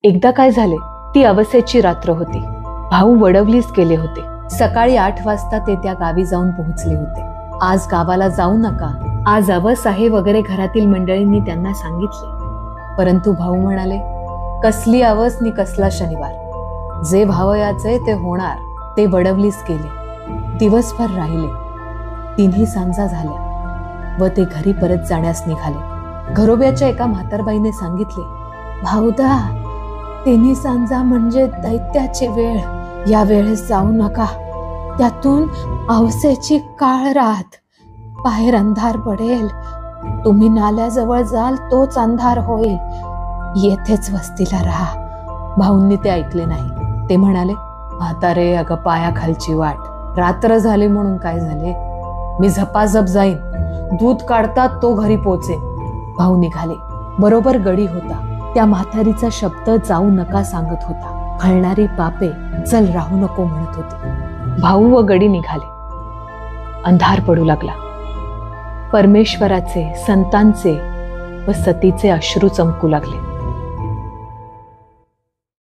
एकदा काय झाले, ती अवसेची रात्र होती. भाऊ वडवलीस गेले होते. सकाळी 8 वाजता ते त्या गावी जाऊन पोहोचले होते. आज गावाला जाऊ नका, आज अवस आहे वगैरे घरातील मंडळींनी त्यांना सांगितले. परंतु भाऊ म्हणाले, कसली अवस नि कसला शनिवार, जे भावयाचे ते होणार. ते वडवलीस गेले. दिवसभर राहिले. 3 सांजा झाल्या व ते घरी परत जाण्यास निघाले. घरोब्याच्या एका म्हातारबाईने सांगितले, भाऊदा, 3 सांजा म्हणजे दैत्याची वेळ. या वेळेस जाऊ नका, त्यातून अवसेची काळ रात. बाहेर अंधार पडेल. तुम्ही नाल्याजवळ जाल तोच अंधार होईल. येथेच वस्तीला राहा. भाऊंनी ते ऐकले नाही. ते म्हणाले, म्हातारे, अगं पायाखालची वाट. रात्र झाली म्हणून काय झाले, मी झपाझप जाईन. दूध काढतात तो घरी पोचेन. भाऊ निघाले. बरोबर गडी होता. त्या म्हातारीचा शब्द जाऊ नका सांगत होता. फळणारी पापे चल राहू नको म्हणत होती. भाऊ व गडी निघाले. अंधार पडू लागला. परमेश्वराचे, संतांचे व सतीचे अश्रू चमकू लागले.